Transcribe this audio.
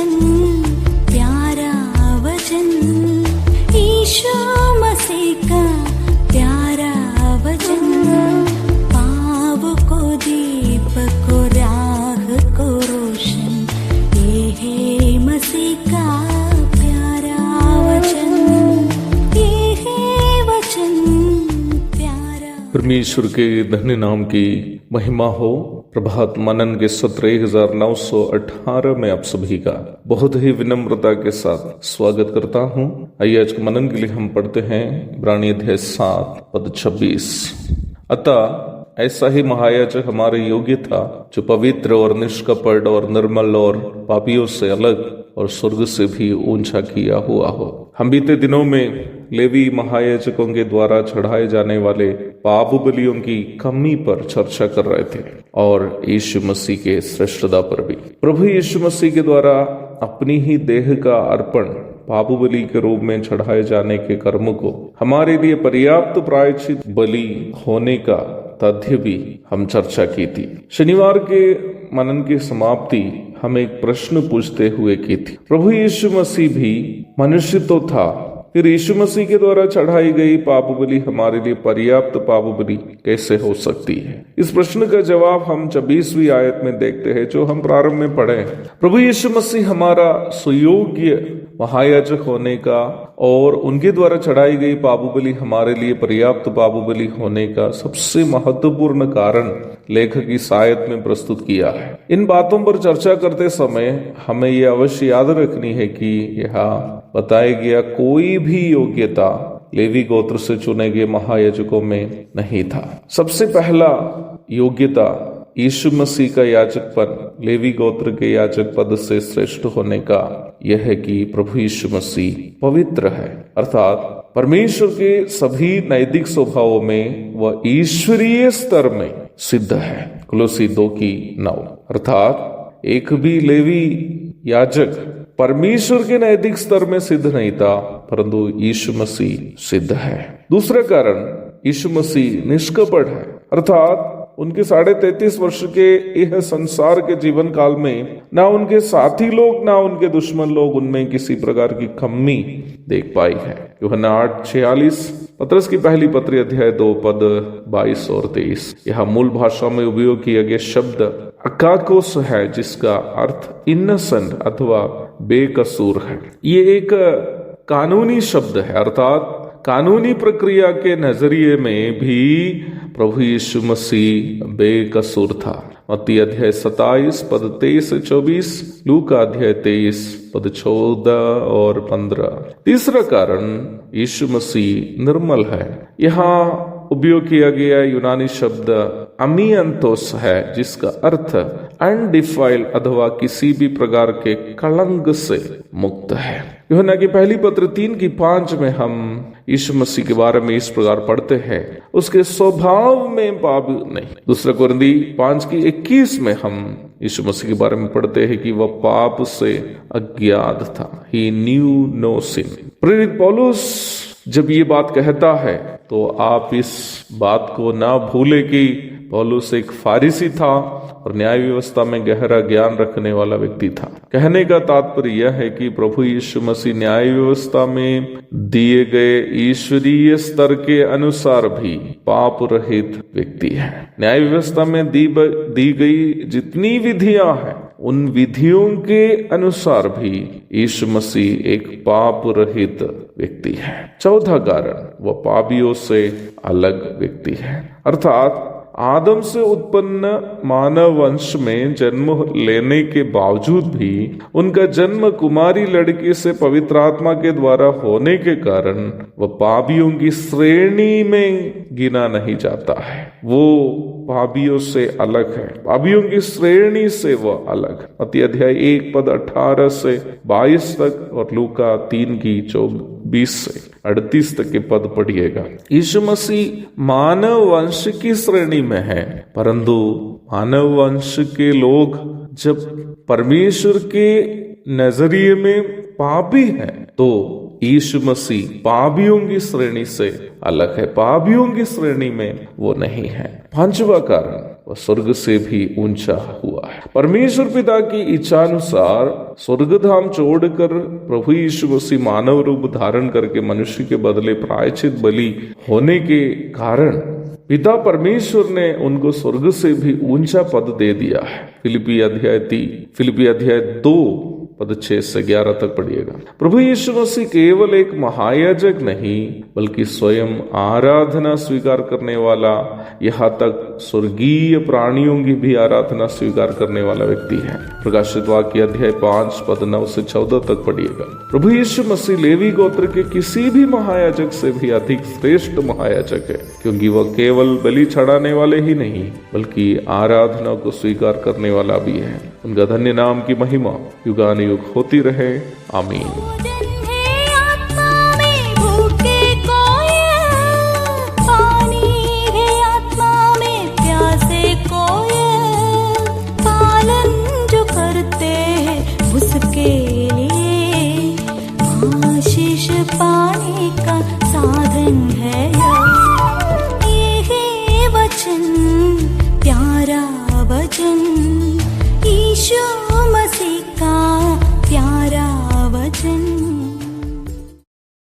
वचन, प्यारा वचन, यीशु मसीह का प्यारा वचन, पाव को दीप को राह को रोशन, ये है मसीह का प्यारा वचन, ये है वचन प्यारा। परमेश्वर के धन्य नाम की महिमा हो। प्रभात मनन के सत्र 1918 में आप सभी का बहुत ही विनम्रता के साथ स्वागत करता हूं। आइए आज के मनन के लिए हम पढ़ते हैं इब्रानी अध्याय 7 पद 26। अतः ऐसा ही महायाजक हमारे योग्य था, जो पवित्र और निष्कपट और निर्मल और पापियों से अलग और स्वर्ग से भी ऊंचा किया हुआ हो। हम बीते दिनों में लेवी महायाजकों के द्वारा चढ़ाए जाने वाले पाप बलियों की कमी पर चर्चा कर रहे थे और यीशु मसीह के श्रेष्ठता पर भी। प्रभु यीशु मसीह के द्वारा अपनी ही देह का अर्पण पाप बलि के रूप में चढ़ाए जाने के कर्म को हमारे लिए पर्याप्त प्रायश्चित बलि होने का तथ्य भी हम चर्चा की थी। शनिवार के मनन की समाप्ति हम एक प्रश्न पूछते हुए की थी, प्रभु यीशु मसीह भी मनुष्य तो था, फिर यीशु मसीह के द्वारा चढ़ाई गई पाप बलि हमारे लिए पर्याप्त पाप बलि कैसे हो सकती है? इस प्रश्न का जवाब हम 26वीं आयत में देखते हैं, जो हम प्रारंभ में पढ़े। प्रभु यीशु मसीह हमारा सुयोग्य महायाजक होने का और उनके द्वारा चढ़ाई गई पाप बलि हमारे लिए पर्याप्त पाप बलि होने का सबसे महत्वपूर्ण कारण लेखक इस आयत में प्रस्तुत किया है। इन बातों पर चर्चा करते समय हमें यह अवश्य याद रखनी है कि यहाँ बताया गया कोई भी योग्यता लेवी गोत्र से चुने गए महायाजकों में नहीं था। सबसे पहला योग्यता यीशु मसीह का याजकपद लेवी गोत्र के याजक पद से श्रेष्ठ होने का यह है कि प्रभु यीशु मसीह पवित्र है, अर्थात परमेश्वर के सभी नैतिक स्वभावों में वह ईश्वरीय स्तर में सिद्ध है। कुलोसी 2:9। अर्थात एक भी लेवी याजक परमेश्वर के नैतिक स्तर में सिद्ध नहीं था, परंतु यीशु मसीह सिद्ध है। दूसरा कारण यीशु मसीह निष्कपट है, अर्थात उनके 33.5 वर्ष के यह संसार के जीवन काल में ना उनके साथी लोग ना उनके दुश्मन लोग उनमें किसी प्रकार की कमी देख पाई है। यूहन्ना 8:46, पतरस की पहली पत्री अध्याय 2 पद 22 और 23। यह मूल भाषा में उपयोग किया गया शब्द अकाकोस है, जिसका अर्थ इनोसेंट अथवा बेकसूर है। ये एक कानूनी शब्द है, अर्थात कानूनी प्रक्रिया के नजरिए में भी प्रभु यीशु मसीह बेकसूर था। मत्ती अध्याय 27 पद 23 से 24, लूका अध्याय 23 पद 14 और 15। तीसरा कारण यीशु मसीह निर्मल है। यहाँ उपयोग किया गया यूनानी शब्द अमियंतोस है, जिसका अर्थ अनडिफाइल्ड अथवा किसी भी प्रकार के कलंक से मुक्त है। यूहन्ना की पहली पत्र 3:5 में हम यीशु मसीह के बारे में इस प्रकार पढ़ते हैं, उसके स्वभाव में पाप नहीं। दूसरा कुरिन्थी 5:21 में हम यीशु मसीह के बारे में पढ़ते हैं कि वह पाप से अज्ञात था। He knew no sin। प्रेरित पौलुस जब ये बात कहता है तो आप इस बात को ना भूले कि पौलुस एक फारिसी था और न्याय व्यवस्था में गहरा ज्ञान रखने वाला व्यक्ति था। कहने का तात्पर्य यह है कि प्रभु यीशु मसीह न्याय व्यवस्था में दिए गए ईश्वरीय स्तर के अनुसार भी पाप रहित व्यक्ति है। न्याय व्यवस्था में दी गई जितनी विधियां हैं, उन विधियों के अनुसार भी यीशु मसीह एक पाप रहित व्यक्ति है। चौथा कारण, वह पापियों से अलग व्यक्ति है, अर्थात आदम से उत्पन्न मानव वंश में जन्म लेने के बावजूद भी उनका जन्म कुमारी लड़की से पवित्र आत्मा के द्वारा होने के कारण वह पापियों की श्रेणी में गिना नहीं जाता है। वो पापियों से अलग है, पापियों की श्रेणी से वह अलग है। मत्ती अध्याय 1 पद 18 से 22 तक और लूका 3:24 से 38 तक के पद पढ़िएगा। यीशु मसीह मानव वंश की श्रेणी में है, परंतु मानव वंश के लोग जब परमेश्वर के नजरिए में पापी हैं, तो यीशु मसीह पापियों की श्रेणी से अलग है, पापियों की श्रेणी में वो नहीं है। पांचवा कारण, वह स्वर्ग से भी ऊंचा हुआ है। परमेश्वर पिता की इच्छानुसार स्वर्गधाम छोड़कर प्रभु यीशु मसीह मानव रूप धारण करके मनुष्य के बदले प्रायश्चित बलि होने के कारण पिता परमेश्वर ने उनको स्वर्ग से भी ऊंचा पद दे दिया है। फिलिपी अध्याय 2 पद 6 से 11 तक पढ़िएगा। प्रभु यीशु मसीह केवल एक महायाजक नहीं बल्कि स्वयं आराधना स्वीकार करने वाला, यहाँ तक स्वर्गीय प्राणियों की भी आराधना स्वीकार करने वाला व्यक्ति है। प्रकाशित वाक्य अध्याय 5 पद 9 से 14 तक पढ़िएगा। प्रभु यीशु मसीह लेवी गोत्र के किसी भी महायाजक से भी अधिक श्रेष्ठ महायाजक है, क्योंकि वह केवल बलि चढ़ाने वाले ही नहीं बल्कि आराधना को स्वीकार करने वाला भी है। उनका धन्य नाम की महिमा युगानुयुग होती रहे। आमीन। पाने का साधन है ये वचन, प्यारा वचन ईशो